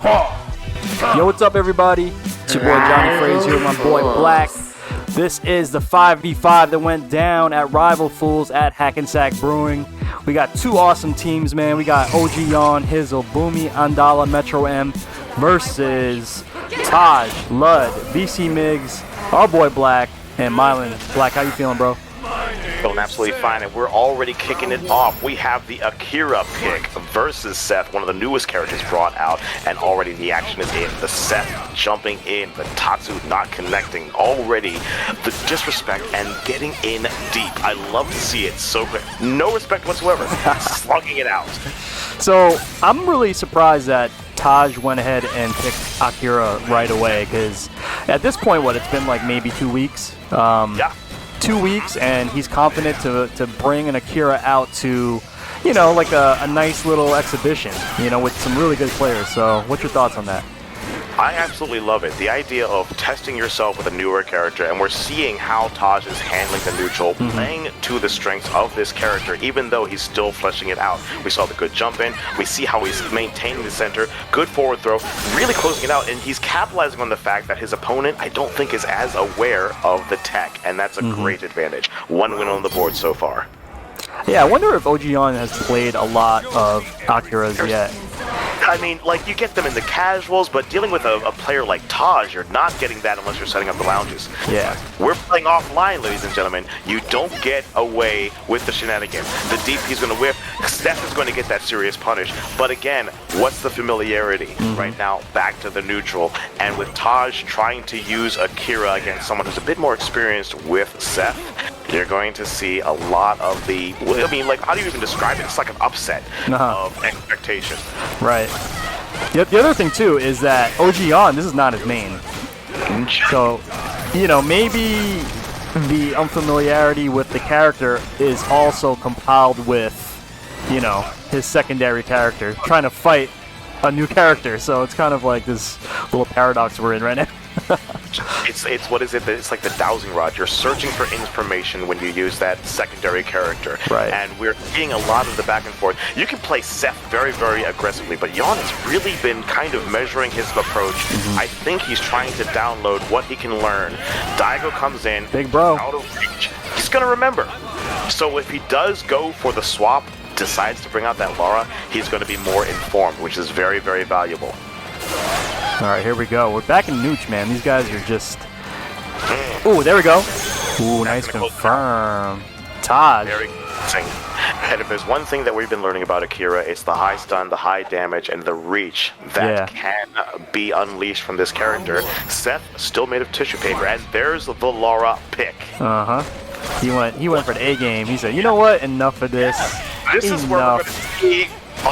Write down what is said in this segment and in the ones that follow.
Yo, what's up, everybody? It's your boy jonyfraze here with my boy Blacque. This is the 5v5 that went down at Rival Fools at Hackensack Brewing. We got two awesome teams, man. We got OGYawn, Hizzle, Boomi, Andalaaa, MetroM versus Taj, Lud, VCMigz, our boy Blacque, and Mailyn. Blacque, how you feeling, bro? Feeling absolutely fine, and we're already kicking it off. We have the Akira pick versus Seth, one of the newest characters brought out, and already the action is in. The Seth jumping in, the Tatsu not connecting, already the disrespect and getting in deep. I love to see it so quick. No respect whatsoever, slugging it out. So I'm really surprised that Taj went ahead and picked Akira right away, because at this point, it's been like maybe 2 weeks? Yeah. 2 weeks, and he's confident to bring an Akira out to, like a nice little exhibition, with some really good players. So what's your thoughts on that? I absolutely love it. The idea of testing yourself with a newer character, and we're seeing how Taj is handling the neutral, playing to the strengths of this character, even though he's still fleshing it out. We saw the good jump in, we see how he's maintaining the center, good forward throw, really closing it out, and he's capitalizing on the fact that his opponent, I don't think, is as aware of the tech, and that's a great advantage. One win on the board so far. Yeah, I wonder if OGYawn has played a lot of Akiras yet. I mean, you get them in the casuals, but dealing with a player like Taj, you're not getting that unless you're setting up the lounges. Yeah. We're playing offline, ladies and gentlemen. You don't get away with the shenanigans. The deep he's going to whip. Steph is going to get that serious punish. But again, what's the familiarity? Right now, back to the neutral. And with Taj trying to use Akira against someone who's a bit more experienced with Seth, you're going to see a lot of the, how do you even describe it? It's like an upset of expectation. Right. The other thing, too, is that OGYawn, this is not his main. So, maybe the unfamiliarity with the character is also compiled with, his secondary character trying to fight a new character. So it's kind of like this little paradox we're in right now. It's what is it? It's like the dowsing rod. You're searching for information when you use that secondary character. Right. And we're seeing a lot of the back and forth. You can play Seth very, very aggressively, but Yawn has really been kind of measuring his approach. I think he's trying to download what he can learn. Daigo comes in. Big bro. Out of reach. He's going to remember. So if he does go for the swap, decides to bring out that Laura, he's going to be more informed, which is very, very valuable. All right, here we go. We're back in Nooch, man. These guys are just... Ooh, there we go. Ooh, nice confirm. Taj. Very interesting. And if there's one thing that we've been learning about Akira, it's the high stun, the high damage, and the reach that can be unleashed from this character. Seth still made of tissue paper, and there's the Laura pick. He went for the A game. He said, you know what? Enough of this. This is where we're going to see.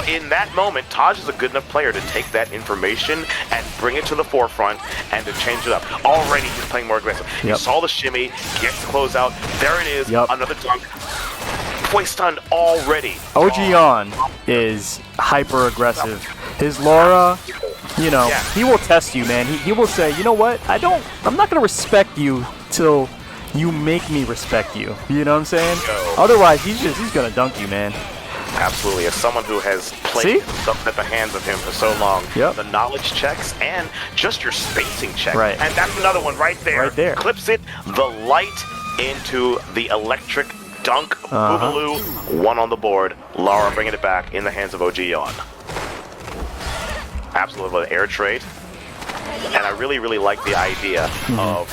In that moment, Taj is a good enough player to take that information and bring it to the forefront and to change it up. Already, he's playing more aggressive. You saw the shimmy, gets the closeout. There it is, another dunk. Boy stunned already. OGYawn is hyper aggressive. His Laura, he will test you, man. He will say, you know what? I'm not gonna respect you till you make me respect you. You know what I'm saying? Otherwise, he's gonna dunk you, man. Absolutely. As someone who has played stuff at the hands of him for so long, the knowledge checks and just your spacing check. Right. And that's another one right there. Right there. Clips it, the light into the electric dunk. Boogaloo, one on the board. Laura bringing it back in the hands of OGYawn. Absolutely. Air trade. And I really, really like the idea of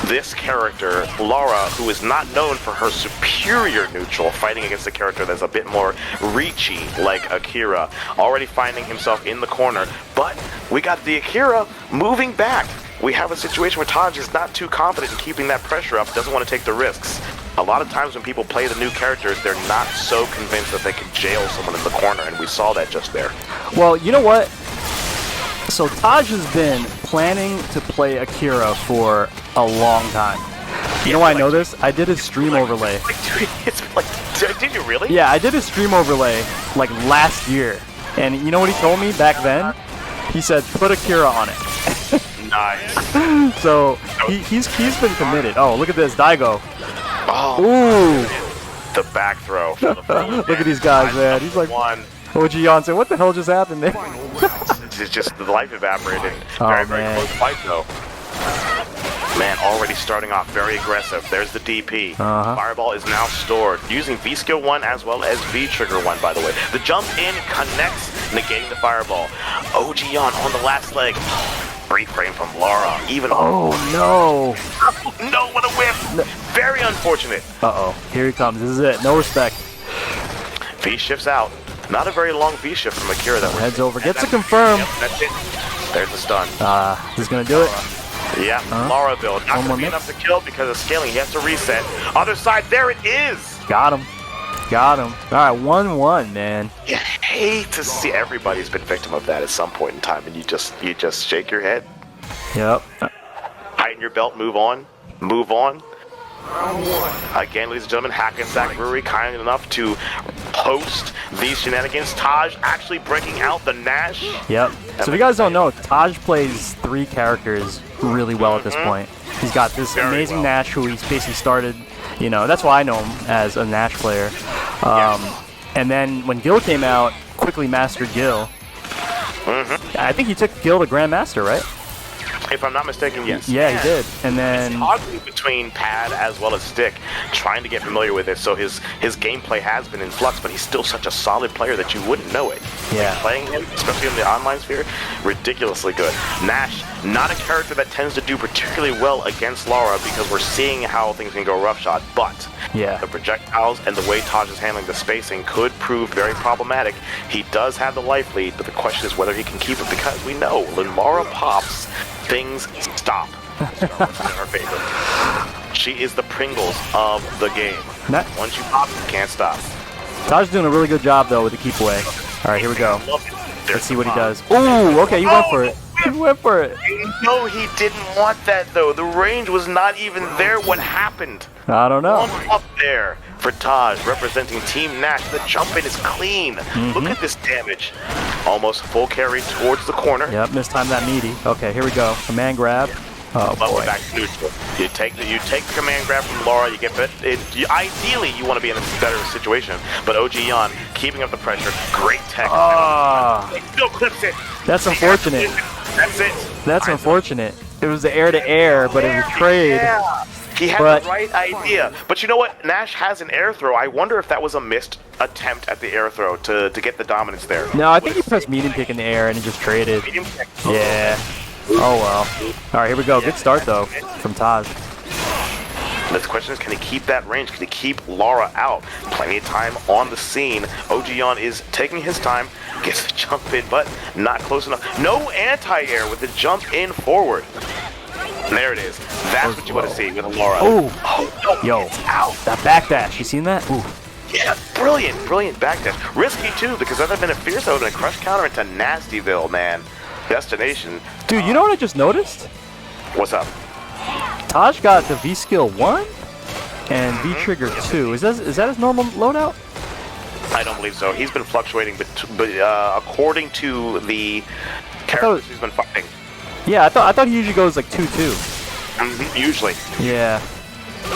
this character, Laura, who is not known for her superior neutral, fighting against a character that's a bit more reachy, like Akira, already finding himself in the corner. But we got the Akira moving back. We have a situation where Taj is not too confident in keeping that pressure up, doesn't want to take the risks. A lot of times when people play the new characters, they're not so convinced that they can jail someone in the corner, and we saw that just there. Well, you know what? So Taj has been planning to play Akira for a long time. You know why I know this? I did his stream overlay. Did you really? Yeah, I did his stream overlay last year. And you know what he told me back then? He said, put Akira on it. Nice. So he's been committed. Oh, look at this, Daigo. Oh, ooh. The back throw. Look at these guys, man. He's like, OGYawn said, what the hell just happened there? just the life evaporated. Oh, Very man. close fight though. Man, already starting off very aggressive. There's the DP. Fireball is now stored using V skill 1 as well as V trigger 1, by the way. The jump in connects, negating the fireball. OGYawn on the last leg. Brief frame from Laura. Even Oh no! no, what a whiff! Very unfortunate. Uh-oh. Here he comes. This is it. No respect. V shifts out. Not a very long V shift from Akira that Heads over. Gets to confirm. Yep, that's it. There's the stun. He's gonna do it. Yeah, Laura build. Not gonna be enough to kill because of scaling. He has to reset. Other side, there it is! Got him. Got him. Alright, 1-1, man. You hate to see everybody's been victim of that at some point in time, and you just shake your head. Yep. Tighten your belt, move on. Move on. Again, ladies and gentlemen, Hackensack Brewery kind enough to host these shenanigans. Taj actually breaking out the Nash. Yep. So if you guys don't know, Taj plays 3 characters really well at this point. He's got this Very amazing well. Nash who he's basically started, you know, that's why I know him as a Nash player. And then when Gil came out, quickly mastered Gil. I think he took Gil to Grandmaster, right? If I'm not mistaken, yes. Yeah, he did. And then Toggling between pad as well as stick, trying to get familiar with it. So his gameplay has been in flux, but he's still such a solid player that you wouldn't know it. Yeah. Playing him, especially in the online sphere, ridiculously good. Nash, not a character that tends to do particularly well against Laura because we're seeing how things can go roughshod, but yeah. the projectiles and the way Taj is handling the spacing could prove very problematic. He does have the life lead, but the question is whether he can keep it because we know when Laura pops, things stop. In her favor. She is the Pringles of the game. Once you pop, you can't stop. Taj doing a really good job though with the keep away. All right, here we go. There's Let's see what he does. Ooh, okay, he went for it. He went for it. No, he didn't want that though. The range was not even there. What happened? I don't know. One up there for Taj, representing Team Nash. The jump in is clean. Look at this damage. Almost full carry towards the corner. Yep, mistimed that meaty. Okay, here we go. Command grab. Oh But boy. we're back to neutral. You take the command grab from Laura. You get ideally you want to be in a better situation. But OGYawn keeping up the pressure. Great tech. He still clips it. That's unfortunate. That's it. That's unfortunate. It was the air to air, but it was trade. Yeah. He had the right idea. But you know what? Nash has an air throw. I wonder if that was a missed attempt at the air throw to get the dominance there. No, I think he pressed medium kick in the air and he just traded. Yeah. Oh well. All right, here we go. Good start though from Taj. The question is, can he keep that range? Can he keep Laura out? Plenty of time on the scene. OGYawn is taking his time, gets the jump in, but not close enough. No anti-air with the jump in forward. And there it is. That's what you want to see with Laura. Ooh. Oh, no, Yo, it's out. that backdash. You seen that? Ooh. Yeah, brilliant backdash. Risky too, because that would have been a fierce, that would have been a crush counter into Nastyville, man. Destination. Dude, you know what I just noticed? What's up? Taj got the V skill 1 and V trigger 2. Is that his normal loadout? I don't believe so. He's been fluctuating, but according to the characters he's been fighting. Yeah, I thought he usually goes like 2-2. Usually. Yeah.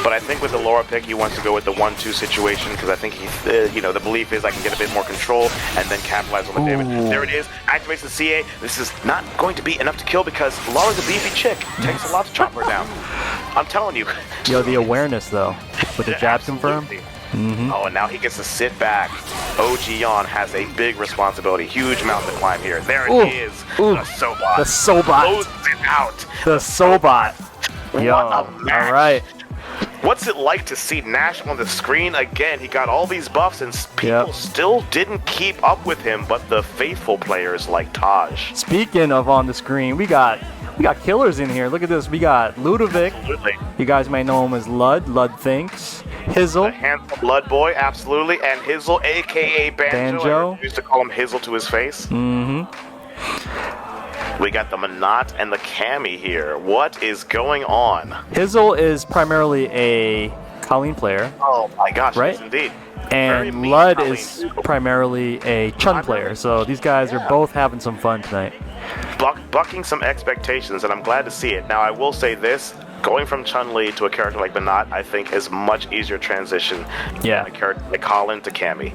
But I think with the Laura pick, he wants to go with the 1-2 situation because I think the belief is I can get a bit more control and then capitalize on the damage. There it is. Activates the CA. This is not going to be enough to kill because Laura's a beefy chick. Takes a lot to chop her down. I'm telling you. Yo, the awareness though, with the jab confirm. Oh, and now he gets to sit back. OGYawn has a big responsibility. Huge mountain to climb here. There it is. The Sobot. The Sobot. Closes it out. The Sobot. Yo, What a match. all right. What's it like to see Nash on the screen again? He got all these buffs and people still didn't keep up with him, but the faithful players like Taj. Speaking of on the screen, we got killers in here. Look at this. We got Ludovic. Absolutely. You guys might know him as Lud. Lud thinks. Hizzle. The handsome blood boy, absolutely. And Hizzle, a.k.a. Banjo. I used to call him Hizzle to his face. We got the Monat and the Cammy here. What is going on? Hizzle is primarily a Colleen player. Oh my gosh, right? Yes, indeed. And Lud is primarily a Chun player. So these guys are both having some fun tonight. Bucking some expectations, and I'm glad to see it. Now, I will say this. Going from Chun-Li to a character like Menat, I think, is much easier transition Yeah. than a character like Colin to Cammy.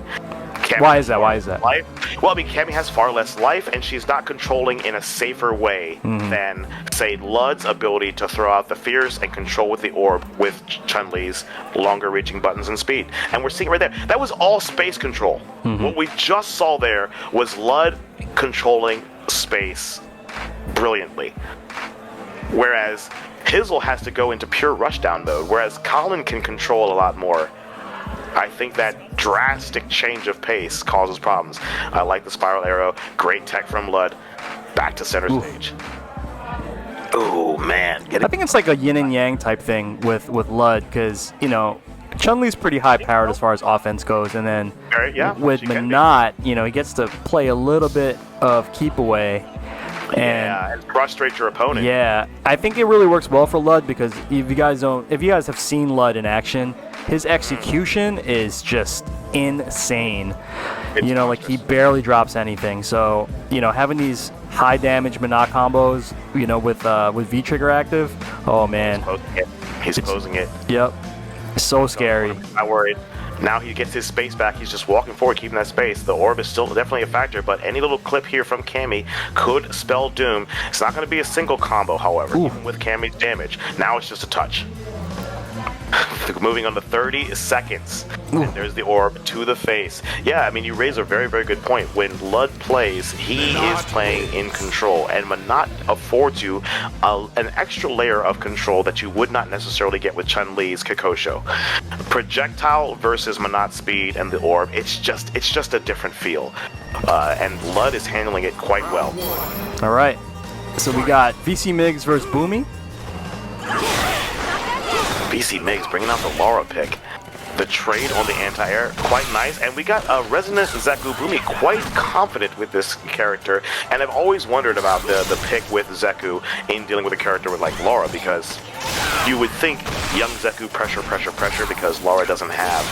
Cammy Why is that? Why is that? Life. Well, I mean, Cammy has far less life, and she's not controlling in a safer way than, say, Lud's ability to throw out the fears and control with the orb with Chun-Li's longer-reaching buttons and speed. And we're seeing it right there. That was all space control. What we just saw there was Lud controlling space brilliantly. Whereas Hizzle has to go into pure rushdown mode, whereas Colin can control a lot more. I think that drastic change of pace causes problems. I like the spiral arrow. Great tech from Lud. Back to center stage. Oh man. I think it's like a yin and yang type thing with Lud, because, you know, Chun-Li's pretty high powered as far as offense goes, and then with Menat, you know, he gets to play a little bit of keep away. And frustrate your opponent. Yeah, I think it really works well for Lud, because if you guys have seen Lud in action, his execution is just insane. You know, like he barely drops anything. So, you know, having these high damage Menat combos, you know, with V trigger active, oh man, he's posing it. Yep, so scary. I'm not worried. Now he gets his space back. He's just walking forward, keeping that space. The orb is still definitely a factor, but any little clip here from Cammy could spell doom. It's not going to be a single combo, however, even with Cammy's damage. Now it's just a touch. Moving on to 30 seconds. And there's the orb to the face. Yeah, I mean, you raise a very, very good point. When Lud plays, he is playing in control, and Menat affords you an extra layer of control that you would not necessarily get with Chun-Li's Kikosho. Projectile versus Menat speed and the orb, it's just a different feel. And Lud is handling it quite well. All right. So we got VCMigz versus Boomi. VCMigz bringing out the Laura pick. The trade on the anti-air, quite nice. And we got a Resonant Zeku. Boomi quite confident with this character. And I've always wondered about the pick with Zeku in dealing with a character with like Laura, because you would think young Zeku pressure because Laura doesn't have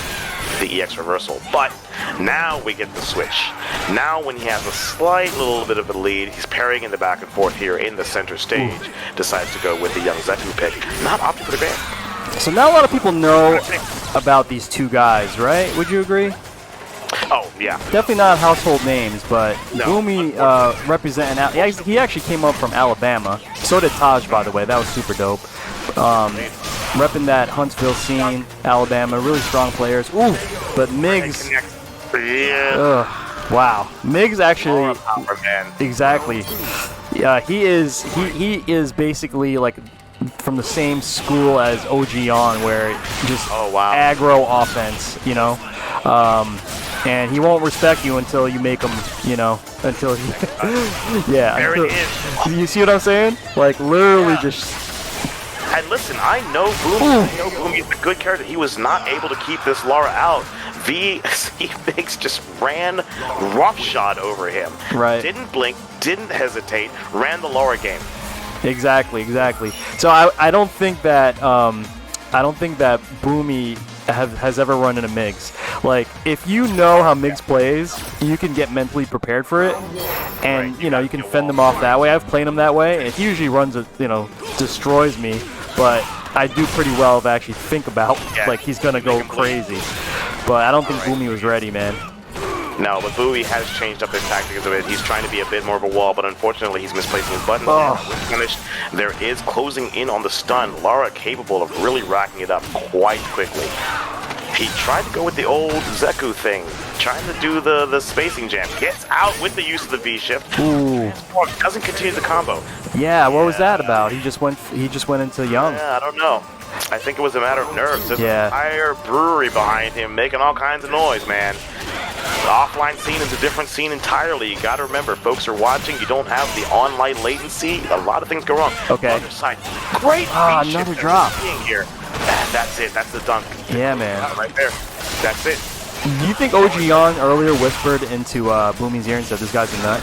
the EX reversal. But now we get the switch. Now when he has a slight little bit of a lead, he's parrying in the back and forth here in the center stage, decides to go with the young Zeku pick. Not opting for the ban. So now a lot of people know about these two guys, right? Would you agree? Oh, yeah. Definitely not household names, but no, Boomi representing... He actually came up from Alabama. So did Taj, by the way. That was super dope. Repping that Huntsville scene, Alabama. Really strong players. Ooh, but Migz... Wow. Migz actually... Exactly. Yeah, he is basically like... from the same school as OGYawn, where just aggro offense, you know, and he won't respect you until you make him, you know, until he, you see what I'm saying? Like literally just. And listen, I know Boomi is a good character. He was not able to keep this Laura out. VCMigz just ran roughshod over him. Right. Didn't blink, didn't hesitate, ran the Laura game. Exactly. So I don't think that Boomi has ever run into Migz. Like if you know how Migz plays, you can get mentally prepared for it, and you know you can fend them off that way. I've played him that way, and he usually runs destroys me. But I do pretty well if I actually think about like he's gonna go crazy. But I don't think Boomi was ready, man. No, but Boomi has changed up his tactics a bit. He's trying to be a bit more of a wall, but unfortunately he's misplacing his buttons. Finished. There is closing in on the stun. Laura capable of really racking it up quite quickly. He tried to go with the old Zeku thing, trying to do the spacing jam. Gets out with the use of the V-shift. Ooh. Doesn't continue the combo. Yeah, what was that about? He just went into Young. Yeah, I don't know. I think it was a matter of nerves. There's an entire brewery behind him making all kinds of noise, man. The offline scene is a different scene entirely. You got to remember, folks are watching. You don't have the online latency. A lot of things go wrong. Okay. Other side, great. Another drop. Here. And that's it. That's the dunk. Yeah, man. Right there. That's it. Do you think OGYawn earlier whispered into Boomi's ear and said, "This guy's a nut"?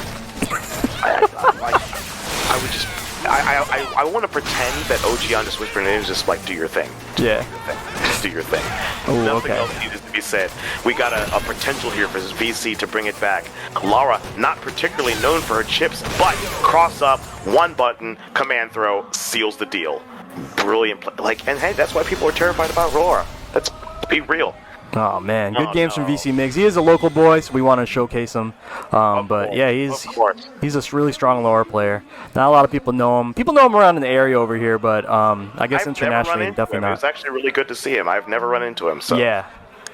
I would just. I want to pretend that OGYawn just whispered and it was just like, do your thing. Just do your thing. Ooh, Nothing else needs to be said. We got a potential here for this VC to bring it back. Laura, not particularly known for her chips, but cross up, one button, command throw, seals the deal. brilliant. Like, and hey, that's why people are terrified about Laura. Let's be real. Oh man, good games from VCMigz. He is a local boy, so we want to showcase him. But yeah, he's a really strong Laura player. Not a lot of people know him. People know him around in the area over here, but I guess internationally, definitely not. It's actually really good to see him. I've never run into him. So yeah.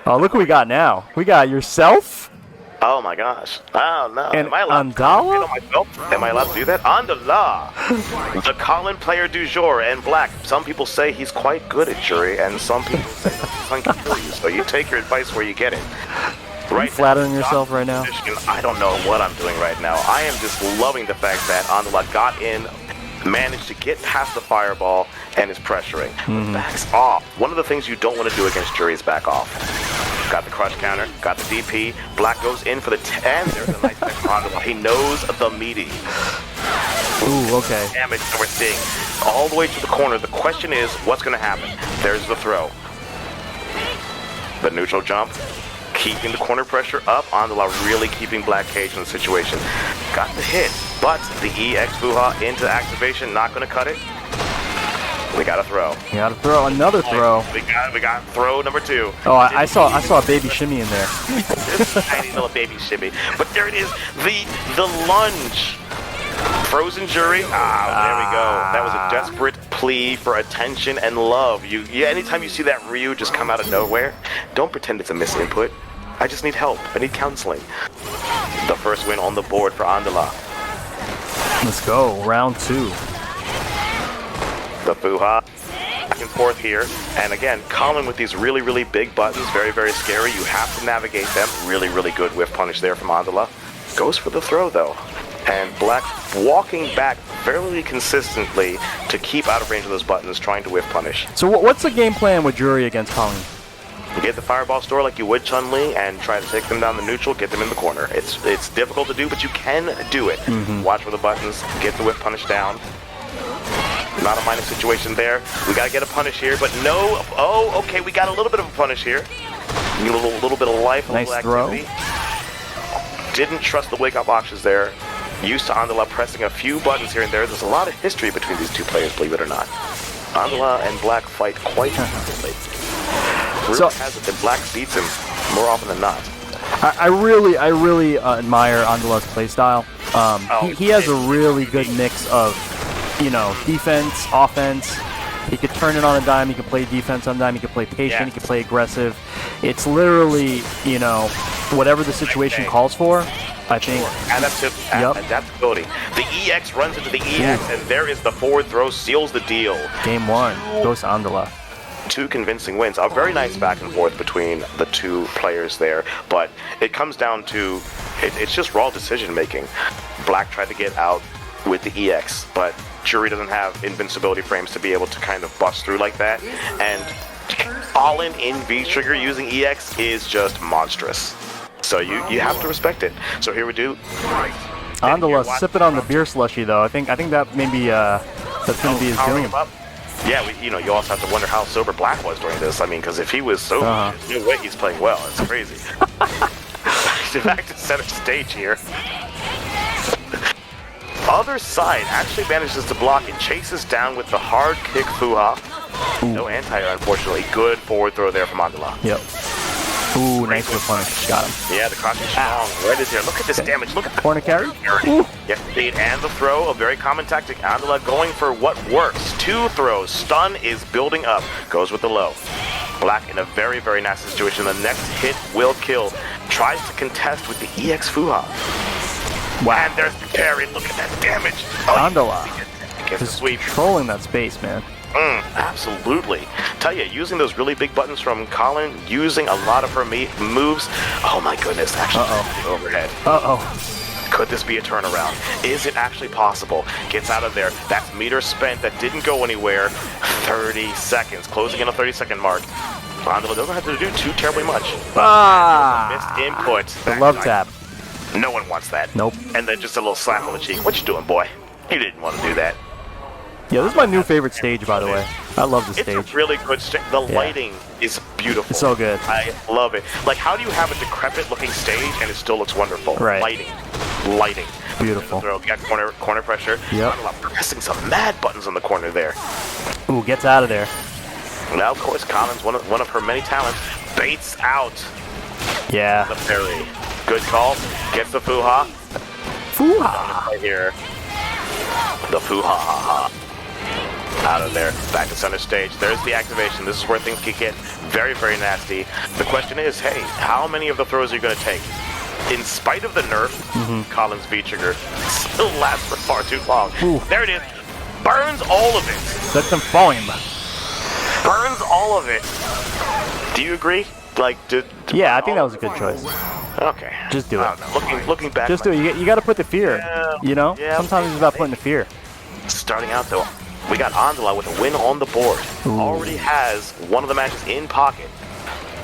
Oh, look what we got now. We got yourself. Oh my gosh. Oh no. And Am I allowed Andalaaa? Am I allowed to do that? Andalaaa, the Colin player du jour, and Blacque. Some people say he's quite good at jury, and some people say he can kill you. So you take your advice where you get it. Are you flattering yourself right now? I don't know what I'm doing right now. I am just loving the fact that Andalaaa got in, managed to get past the fireball, and is pressuring. Backs off. One of the things you don't want to do against jury is back off. Got the crush counter, got the DP. Blacque goes in for the 10. There's a nice next Andalaaa. He knows the meaty. Ooh, okay. Damage that we're seeing all the way to the corner. The question is, what's going to happen? There's the throw. The neutral jump. Keeping the corner pressure up. Andalaaa really keeping Blacque caged in the situation. Got the hit, but the EX Fuha into activation, not going to cut it. We got a throw. You got to throw another throw. We got throw number 2. Oh, I saw a baby shimmy in there. This tiny little baby shimmy. But there it is, the lunge. Frozen jury. There we go. That was a desperate plea for attention and love. Anytime you see that Ryu just come out of nowhere, don't pretend it's a misinput. I just need help. I need counseling. The first win on the board for Andalaaa. Let's go. Round 2. The Fuha. Back and forth here. And again, Colin with these really, really big buttons. Very, very scary. You have to navigate them. Really, really good whiff punish there from Andalaaa. Goes for the throw, though. And Blacque walking back fairly consistently to keep out of range of those buttons, trying to whiff punish. So what's the game plan with jury against Colin? You get the fireball store like you would Chun-Li and try to take them down the neutral, get them in the corner. It's difficult to do, but you can do it. Watch for the buttons, get the whiff punish down. Not a minus situation there. We got to get a punish here, but no. Oh, okay, we got a little bit of a punish here. A little bit of life. Nice throw. Didn't trust the wake-up options there. Used to Andalaaa pressing a few buttons here and there. There's a lot of history between these two players, believe it or not. Andalaaa and Blacque fight quite frequently. Rumor has it that Blacque beats him more often than not. I really admire Andalaa's playstyle. He has a really good mix of, defense, offense. He could turn it on a dime. He can play defense on a dime. He can play patient. He can play aggressive. It's literally, whatever the situation calls for. I think. Adaptability. The EX runs into the EX, and there is the forward throw, seals the deal. Game 1 goes to Andalaaa. 2 convincing wins. A very nice back and forth between the two players there, but it comes down to it's just raw decision making. Blacque tried to get out with the EX, but jury doesn't have invincibility frames to be able to kind of bust through like that, and all in V-trigger using EX is just monstrous. So you have to respect it. So here we do. Andalaaa sipping on the beer slushy though. I think that maybe that's going to be his doing. Yeah, you also have to wonder how sober Blacque was during this. I mean, because if he was sober, there's no way he's playing well. It's crazy. Back to center stage here. Other side actually manages to block and chases down with the hard kick Fuha. No anti-air, unfortunately. Good forward throw there from Andalaaa. Yep. Ooh, nice with punish. Got him. Yeah, the cross is strong. Right is here. Look at this damage. Look at the corner carry. Yes, indeed. And the throw, a very common tactic. Andalaaa going for what works. 2 throws. Stun is building up. Goes with the low. Blacque in a very, very nasty situation. The next hit will kill. Tries to contest with the EX Fuha. Wow. And there's the parry. Look at that damage. Andalaaa is controlling that space, man. Absolutely. Tell you, using those really big buttons from Colin, using a lot of her moves. Oh my goodness, actually overhead. Could this be a turnaround? Is it actually possible? Gets out of there. That's meter spent. That didn't go anywhere. 30 seconds. Closing in a 30-second mark. Andalaaa doesn't have to do too terribly much. Missed input. The love tap. No one wants that. Nope. And then just a little slap on the cheek. What you doing, boy? You didn't want to do that. Yeah, this is my new favorite stage, by the way. I love this stage. It's a really good stage. The lighting is beautiful. It's so good. I love it. Like, how do you have a decrepit-looking stage and it still looks wonderful? Right. Lighting. Beautiful. Throw. Got corner pressure. Yep. Andalaaa pressing some mad buttons on the corner there. Ooh, gets out of there. Now, of course, Collins, one of her many talents, baits out Yeah. the parry. Good call. Gets the foo-ha. Foo-ha. Right here. The foo-ha-ha-ha. Out of there. Back to center stage. There's the activation. This is where things can get very, very nasty. The question is, hey, how many of the throws are you going to take? In spite of the nerf, Collins V-trigger still lasts for far too long. Ooh. There it is. Burns all of it. Let them foam. Burns all of it. Do you agree? Like, Yeah, I think that was a good choice. Okay. Just do it. I don't know. Looking back. Just do it. You got to put the fear. Yeah. You know? Yeah. Sometimes it's about putting the fear. Starting out though, we got Andalaaa with a win on the board. Ooh. Already has one of the matches in pocket.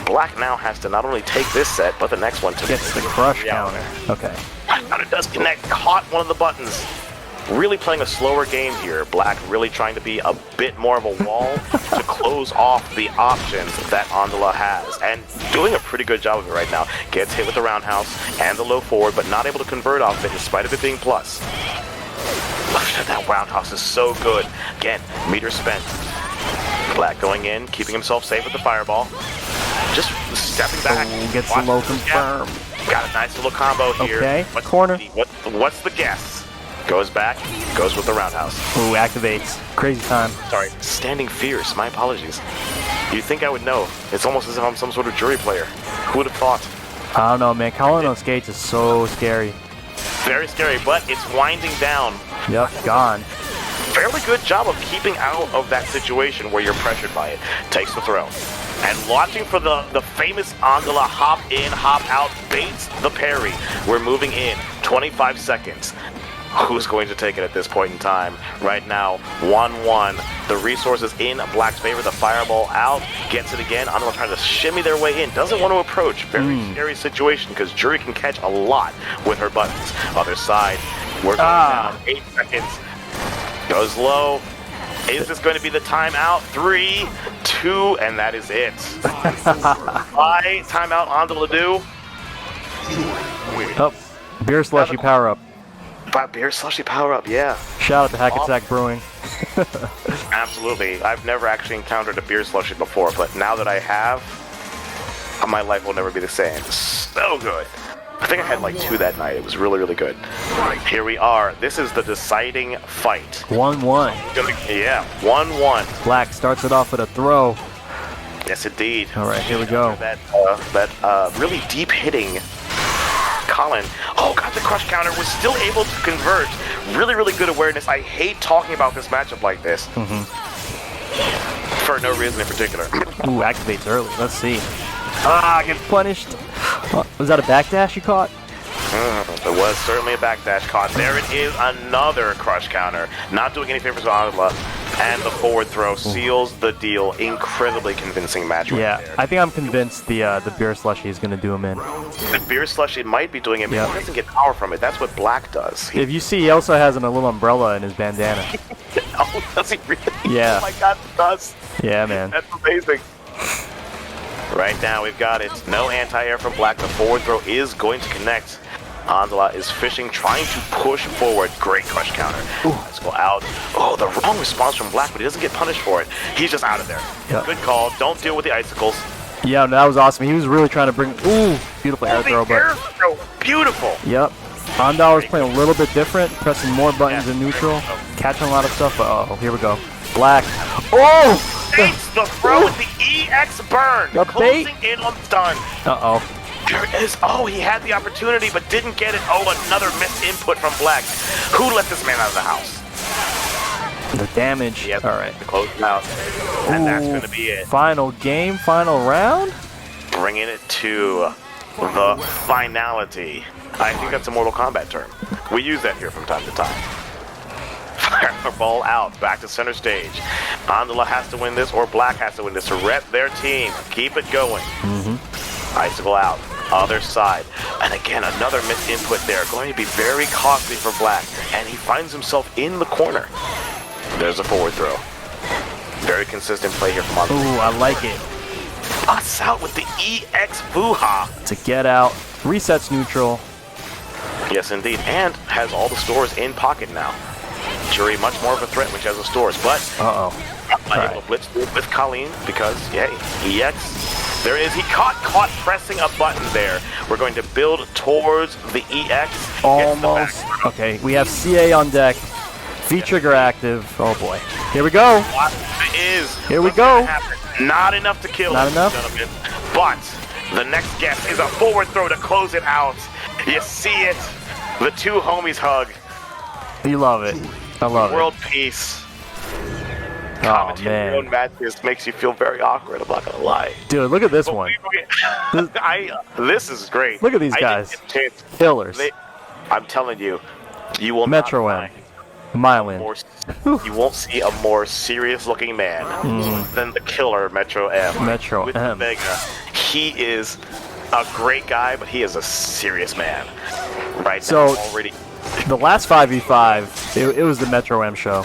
Blacque now has to not only take this set, but the next one to Gets the crush Yeah. counter. Okay. Counter does connect, caught one of the buttons. Really playing a slower game here. Blacque really trying to be a bit more of a wall to close off the options that Andalaaa has. And doing a pretty good job of it right now. Gets hit with the roundhouse and the low forward, but not able to convert off it in spite of it being plus. That roundhouse is so good. Again, meter spent. Blacque going in, keeping himself safe with the fireball. Just stepping back. Ooh, gets the low confirm. Got a nice little combo here. Okay, corner. What's the guess? Goes back, goes with the roundhouse. Ooh, activates. Crazy time. Sorry, standing fierce. My apologies. You'd think I would know. It's almost as if I'm some sort of jury player. Who would have thought? I don't know, man. Calling on skates is so scary. Very scary, but it's winding down. Yep, gone. Fairly good job of keeping out of that situation where you're pressured by it. Takes the throw. And watching for the famous Andalaaa hop in, hop out, baits the parry. We're moving in 25 seconds. Who's going to take it at this point in time? Right now, 1-1. The resources in Blacque's favor. The fireball out. Gets it again. Andalaaa trying to shimmy their way in. Doesn't want to approach. Very scary situation because Jury can catch a lot with her buttons. Other side. We're going down. 8 seconds. Goes low. Is this going to be the timeout? 3, 2, and that is it. Why timeout Andalaaa do? Oh, beer slushy power up. Beer slushy power up, yeah. Shout out to Hackensack Brewing. Absolutely. I've never actually encountered a beer slushy before, but now that I have, my life will never be the same. So good. I think I had like 2 that night. It was really, really good. Here we are. This is the deciding fight. 1-1. Yeah, 1-1. Blacque starts it off with a throw. Yes, indeed. All right, here we go. That really deep hitting Colin. Oh, got the crush counter. Was still able to convert. Really, really good awareness. I hate talking about this matchup like this. For no reason in particular. Ooh, activates early. Let's see. Gets punished. Was that a backdash you caught? It was certainly a backdash caught. There it is, another crush counter. Not doing any favors to Andalaaa. And the forward throw seals the deal. Incredibly convincing match right there. I think I'm convinced the beer slushy is going to do him in. The beer slushy might be doing it, but he doesn't get power from it. That's what Blacque does. If you see, he also has a little umbrella in his bandana. Oh, does he really? Yeah. Oh my god, he does. Yeah, man. That's amazing. Right now, we've got it. No anti-air from Blacque. The forward throw is going to connect. Andalaaa is fishing, trying to push forward. Great crush counter. Let's go out. Oh, the wrong response from Blacque, but he doesn't get punished for it. He's just out of there. Yep. Good call. Don't deal with the icicles. Yeah, no, that was awesome. He was really trying to bring... Ooh, beautiful air throw. Air throw. Beautiful. Yep. Andalaaa was playing a little bit different, pressing more buttons in neutral, catching a lot of stuff. Oh, here we go. Blacque. Oh! Takes the throw with the EX burn. The bait. Closing in on stun. Uh-oh. There it is. Oh, he had the opportunity but didn't get it. Oh, another missed input from Blacque. Who let this man out of the house? The damage. Yep. All right. Close it out. And that's going to be it. Final game, final round? Bringing it to the finality. I think that's a Mortal Kombat term. We use that here from time to time. Fireball out, back to center stage. Andalaaa has to win this, or Blacque has to win this to rep their team. Keep it going. Icicle out, other side. And again, another missed input there. Going to be very costly for Blacque. And he finds himself in the corner. There's a forward throw. Very consistent play here from Andalaaa. Ooh, I like it. Us out with the EX Vuha. To get out. Resets neutral. Yes, indeed. And has all the stores in pocket now. Jury much more of a threat when she has the stores, but able to blitz with Colleen because, yeah, EX. There is. He caught pressing a button there. We're going to build towards the EX. Almost. Okay, we have CA on deck. V-trigger active. Oh boy. Here we go. Here we go. Not enough to kill. Not enough. Gentlemen. But the next guess is a forward throw to close it out. You see it. The two homies hug. You love it. I love it. World peace. Oh man. Matches makes you feel very awkward. I'm not gonna lie. Dude, look at this one. This is great. Look at these guys. Killers. I'm telling you, you will MetroM. Mailyn. You won't see a more serious-looking man than the killer MetroM. MetroM. Vega. He is a great guy, but he is a serious man. Right now, already. The last 5v5, it was the MetroM show.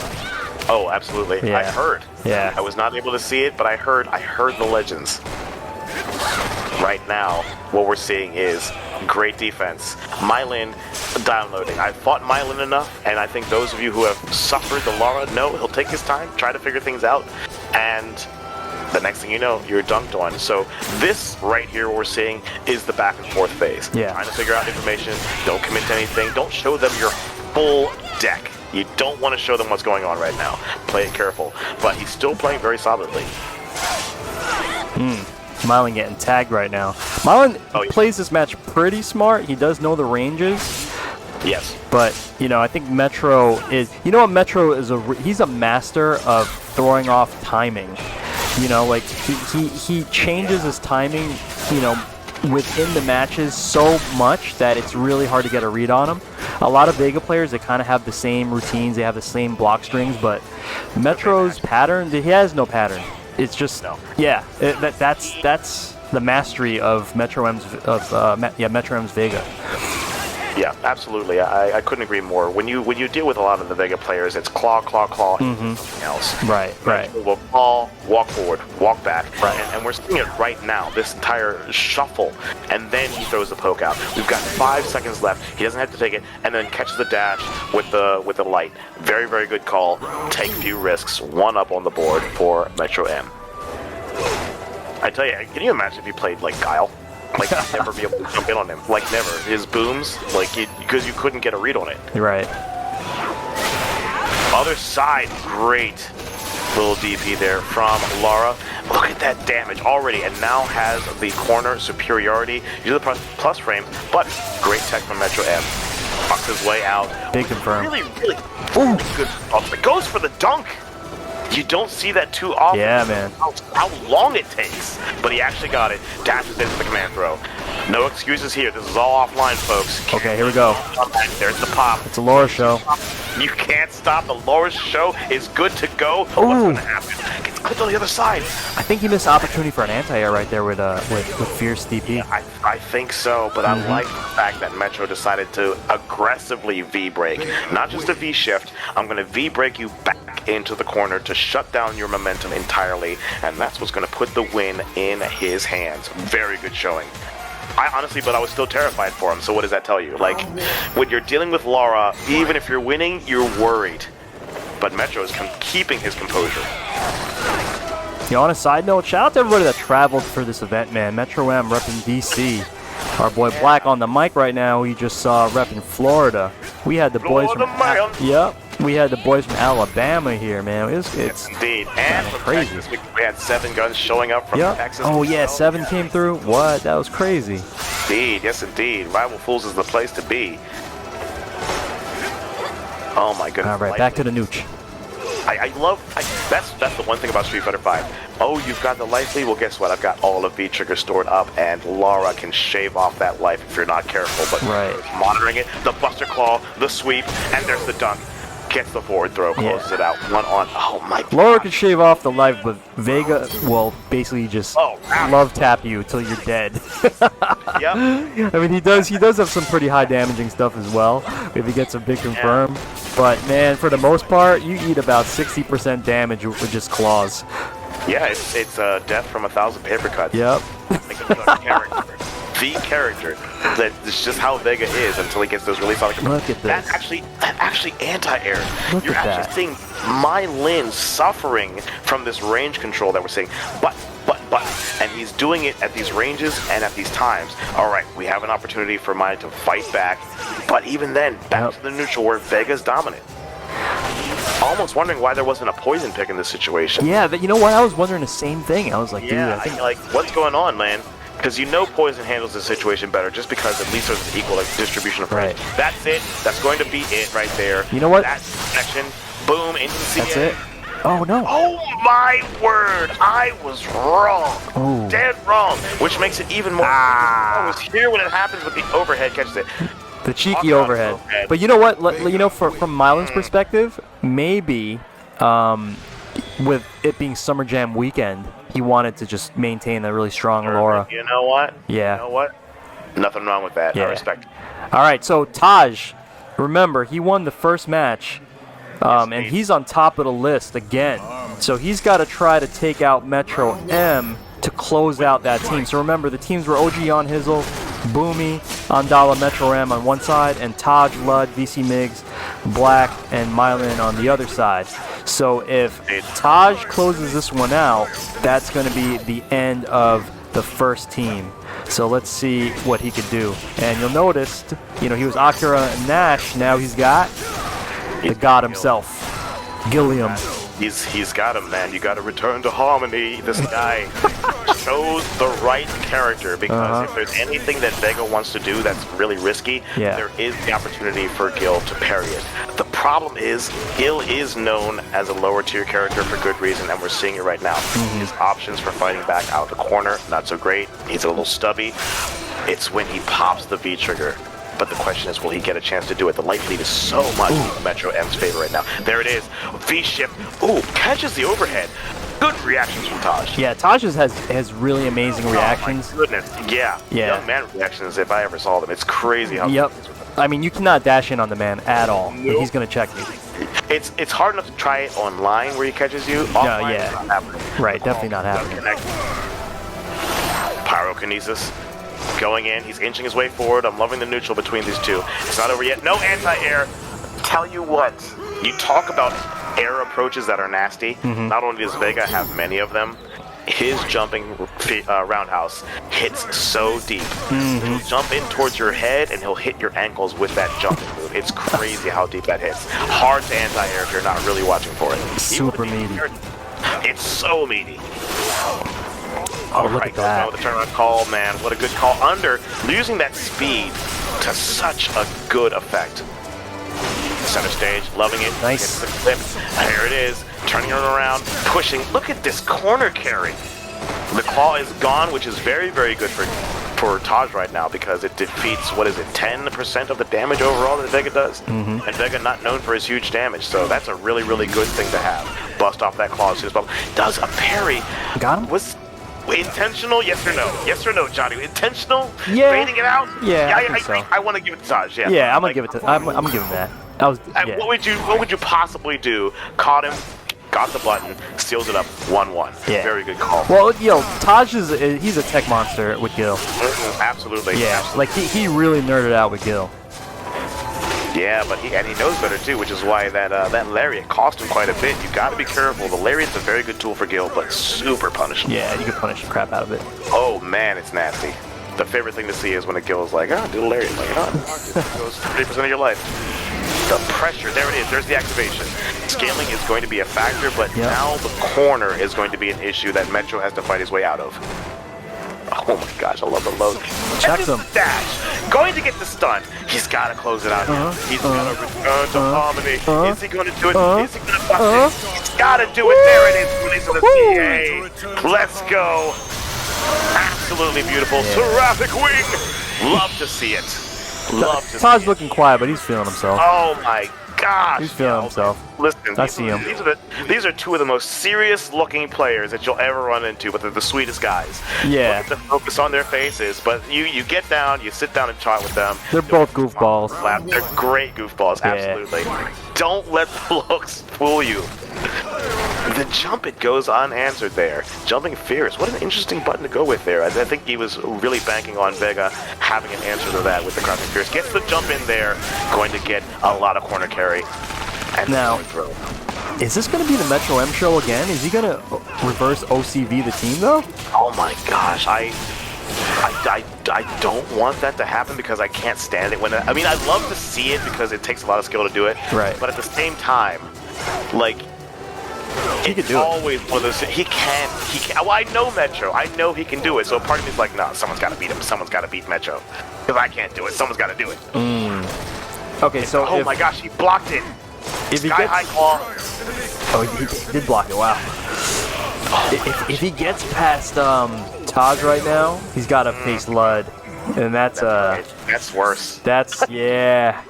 Oh, absolutely. Yeah. I heard. Yeah. I was not able to see it, but I heard the legends. Right now, what we're seeing is great defense. Mailyn downloading. I fought Mailyn enough, and I think those of you who have suffered the Lara know he'll take his time, try to figure things out, and the next thing you know, you're dunked on. So this right here we're seeing is the back and forth phase. Yeah. Trying to figure out information, don't commit to anything, don't show them your full deck. You don't want to show them what's going on right now. Play it careful. But he's still playing very solidly. Mailyn getting tagged right now. Mailyn plays this match pretty smart. He does know the ranges. Yes. But, you know, I think Metro is... You know what Metro is? He's a master of throwing off timing. You know, like, he changes his timing, you know, within the matches so much that it's really hard to get a read on him. A lot of Vega players, they kind of have the same routines, they have the same block strings, but Metro's pattern, he has no pattern. It's just, that's the mastery of MetroM's Vega. Yeah, absolutely. I couldn't agree more. When you deal with a lot of the Vega players, it's claw, something else. Right. We'll claw, walk forward, walk back. Right. And we're seeing it right now, this entire shuffle. And then he throws the poke out. We've got 5 seconds left. He doesn't have to take it, and then catches the dash with the light. Very, very good call. Take a few risks. 1 up on the board for MetroM. I tell you, can you imagine if he played like Guile? Like, you'd never be able to jump in on him. Like, never. His booms, like, because you couldn't get a read on it. You're right. Other side, great little DP there from Lara. Look at that damage already, and now has the corner superiority. Usually plus frames, but great tech from MetroM. Fucks his way out. Big confirm. Really good. It goes for the dunk. You don't see that too often. Yeah, man. How long it takes. But he actually got it. Dashes into the command throw. No excuses here. This is all offline, folks. Okay, here we go. There's the pop. It's a Lara show. You can't stop. The Lara show is good to go. What's going to happen? Gets clipped on the other side. I think he missed opportunity for an anti-air right there with Fierce DP. I think so, but I like the fact that Metro decided to aggressively V-break. Not just a V-shift. I'm going to V-break you back into the corner to shut down your momentum entirely, and that's what's going to put the win in his hands. Very good showing. I was still terrified for him, so what does that tell you? Like, when you're dealing with Lara, even if you're winning, you're worried. But Metro is keeping his composure. You know, on a side note, shout out to everybody that traveled for this event, man. MetroM repping DC. Our boy Blacque on the mic right now, we just saw repping Florida. We had the boys from... Yep. We had the boys from Alabama here, man. It's indeed. And from crazy. Texas, we had 7 guns showing up from Texas. Oh, yeah, 7 came through. What? That was crazy. Indeed. Yes, indeed. Rival Fools is the place to be. Oh, my goodness. All right, back to the nooch. That's the one thing about Street Fighter 5. Oh, you've got the life lead? Well, guess what? I've got all of V-Trigger stored up, and Lara can shave off that life if you're not careful. But monitoring it, the Buster Claw, the sweep, and there's the dunk. Gets the forward throw, closes it out. 1 on. Oh my god. Lara can shave off the life, but Vega will basically just love tap you till you're dead. Yep. I mean, he does have some pretty high damaging stuff as well if he gets a big confirm. Yeah. But man, for the most part, you eat about 60% damage with just claws. Yeah, it's death from 1,000 paper cuts. Yep. Like a character. the character. That's just how Vega is until he gets those really solid. Look at this. That actually anti-air. Look You're at actually that. seeing Mailyn suffering from this range control that we're seeing. But, and he's doing it at these ranges and at these times. All right, we have an opportunity for Mailyn to fight back, but even then, back to the neutral where Vega's dominant. Almost wondering why there wasn't a poison pick in this situation. Yeah, you know what? I was wondering the same thing. I was like, dude, Yeah, I think like, what's going on, man? Because you know Poison handles the situation better just because at least there's an equal distribution of range. Right. That's it. That's going to be it right there. You know what? That connection. Boom, into the CA. that's it. Oh, no. Oh my word! I was wrong. Oh. Dead wrong. Which makes it even more. I was here when it happens with the overhead catches it. The cheeky overhead. But you know what? You know, from Mailyn's perspective, maybe with it being Summer Jam weekend, he wanted to just maintain a really strong Laura. You know what? Yeah. You know what? Nothing wrong with that. Yeah. I respect it. All right, so Taj, remember, he won the first match, and he's on top of the list again. So he's got to try to take out MetroM to close out that team. So remember, the teams were OGYawn, Hizzle, Boomi, Andalaaa, MetroM on one side, and Taj, Lud, VCMigz, Blacque, and Mailyn on the other side. So if Taj closes this one out, that's going to be the end of the first team. So let's see what he could do. And you'll notice, you know, he was Akira and Nash. Now he's got the god himself, Gilliam. He's got him, man. You got to return to harmony. This guy chose the right character because if there's anything that Vega wants to do that's really risky, there is the opportunity for Gil to parry it. The problem is Gil is known as a lower tier character for good reason, and we're seeing it right now. His options for fighting back out of the corner, not so great. He's a little stubby. It's when he pops the V trigger. But the question is, will he get a chance to do it? The light lead is so much in MetroM's favor right now. There it is. V-shift. Ooh, catches the overhead. Good reactions from Taj. Yeah, Taj has really amazing reactions. Oh my goodness. Yeah. Young man reactions, if I ever saw them. It's crazy how Yep. I mean, you cannot dash in on the man at all. Nope. He's going to check you. It's hard enough to try it online where he catches you. Offline, it's not happening. Right, definitely not happening. Pyrokinesis. Going in, he's inching his way forward. I'm loving the neutral between these two. It's not over yet. No anti-air. Tell you what, you talk about air approaches that are nasty. Not only does Vega have many of them, his jumping roundhouse hits so deep. He'll jump in towards your head and he'll hit your ankles with that jumping move. It's crazy how deep that hits. Hard to anti-air if you're not really watching for it. Super meaty. It's so meaty. Oh, look at that. With the turnaround call, man. What a good call. Under, losing that speed to such a good effect. Center stage, loving it. Nice. The clip. There it is. Turning it around, pushing. Look at this corner carry. The claw is gone, which is very, very good for Taj right now because it defeats, 10% of the damage overall that Vega does? And Vega not known for his huge damage, so that's a really, really good thing to have. Bust off that claw as soon as possible. Does a parry. Got him? Was intentional? Yes or no? Yes or no, Johnny? Intentional? Yeah. Baiting it out? Yeah, I think so. I want to give it to Taj. Yeah. Yeah, I'm gonna give it to. I'm gonna give him that. That was. Yeah. What would you possibly do? Caught him, got the button, seals it up, 1-1. Yeah. Very good call. Well, Taj he's a tech monster with Gil. Absolutely. Yeah. Absolutely. Like he really nerded out with Gil. Yeah, but he knows better too, which is why that lariat cost him quite a bit. You got to be careful. The lariat's a very good tool for Gil, but super punishable. Yeah, you can punish the crap out of it. Oh man, it's nasty. The favorite thing to see is when a Gil is like, do the lariat. Like, it goes 30% of your life. The pressure, there it is. There's the activation. Scaling is going to be a factor, but now the corner is going to be an issue that Metro has to fight his way out of. Oh my gosh, I love the load. Check him. Dash. Going to get the stun. He's got to close it out. He's got to return to harmony. Is he going to do it? Is he going to bust it? He's got to do it. There it is. Release of the CA. Let's go. Absolutely beautiful. Seraphic wing. Love to see it. Love to see it. Taj's looking quiet, but he's feeling himself. Oh my gosh. He's feeling himself. Listen, I see him. These are two of the most serious-looking players that you'll ever run into, but they're the sweetest guys. Yeah. Look at the focus on their faces, but you get down, you sit down and chat with them. They're both goofballs. They're great goofballs, absolutely. Don't let the looks fool you. The jump, it goes unanswered there. Jumping Fierce, what an interesting button to go with there. I think he was really banking on Vega having an answer to that with the Crouching Fierce. Gets the jump in there, going to get a lot of corner carry. And now, throw. Is this going to be the MetroM show again? Is he going to reverse OCV the team, though? Oh my gosh, I don't want that to happen because I can't stand it when I mean, I'd love to see it because it takes a lot of skill to do it. Right. But at the same time, like, he could do always one of those. He can. Well, I know Metro. I know he can do it. So part of me is like, no, someone's got to beat him. Someone's got to beat Metro. Because I can't do it. Someone's got to do it. Okay, so oh my gosh, he blocked it. If he Sky gets, high claw. Oh, he did block it. Wow. If he gets past Taj right now, he's got to face Lud, and that's worse. That's yeah.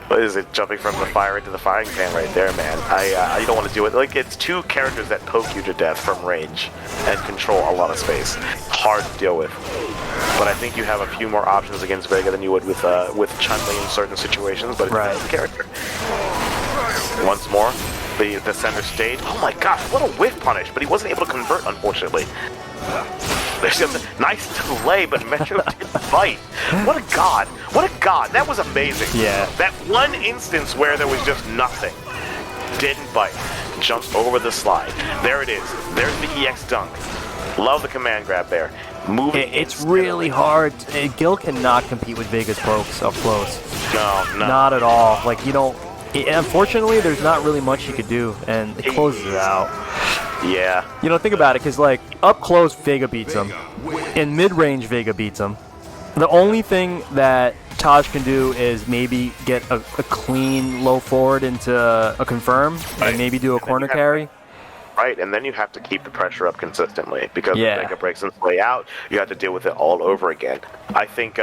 What is it? Jumping from the fire into the firing pan right there, man. You don't want to do it. Like, it's two characters that poke you to death from range and control a lot of space. Hard to deal with. But I think you have a few more options against Vega than you would with Chun-Li in certain situations. But it's right. the character. Once more, the center stage. Oh my gosh, what a whiff punish! But he wasn't able to convert, unfortunately. There's a nice delay, but Metro didn't fight. What a god! What a god! That was amazing. Yeah. That one instance where there was just nothing. Didn't bite. Jumps over the slide. There it is. There's the EX dunk. Love the command grab there. Moving. It's really hard. Gil cannot compete with Vega's pokes up close. No. Not at all. Like, you don't. Unfortunately, there's not really much you could do, and it closes it out. Yeah. You know, think about it, because, like, up close, Vega beats him. In mid-range, Vega beats him. The only thing that Taj can do is maybe get a clean low forward into a confirm, and maybe do a corner carry. Right, and then you have to keep the pressure up consistently, because Yeah. if Vega breaks its way out, you have to deal with it all over again. I think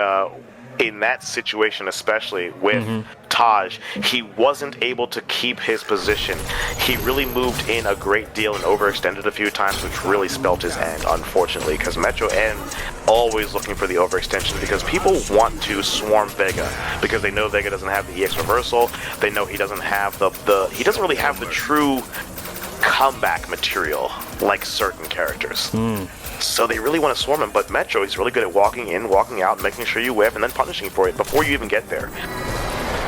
in that situation, especially with Taj, he wasn't able to keep his position. He really moved in a great deal and overextended a few times, which really spelt his end, unfortunately, because MetroM always looking for the overextension because people want to swarm Vega because they know Vega doesn't have the EX reversal. They know he doesn't have he doesn't really have the true comeback material like certain characters. So they really want to swarm him, but Metro, he's really good at walking in, walking out, making sure you whiff, and then punishing for it before you even get there.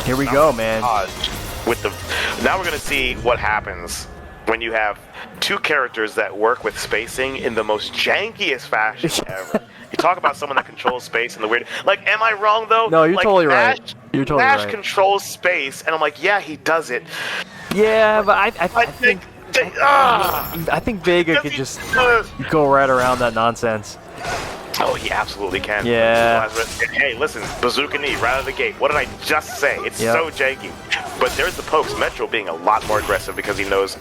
Here we go, man. Now we're going to see what happens when you have two characters that work with spacing in the most jankiest fashion ever. You talk about someone that controls space in the weird... Like, am I wrong, though? No, you're like, totally right. You're totally Nash right. controls space, and I'm like, yeah, he does it. Yeah, but I think Vega could just go right around that nonsense. Oh, he absolutely can. Yeah. Hey, listen, bazooka knee right out of the gate. What did I just say? It's so janky. But there's the pokes. Metro being a lot more aggressive because he knows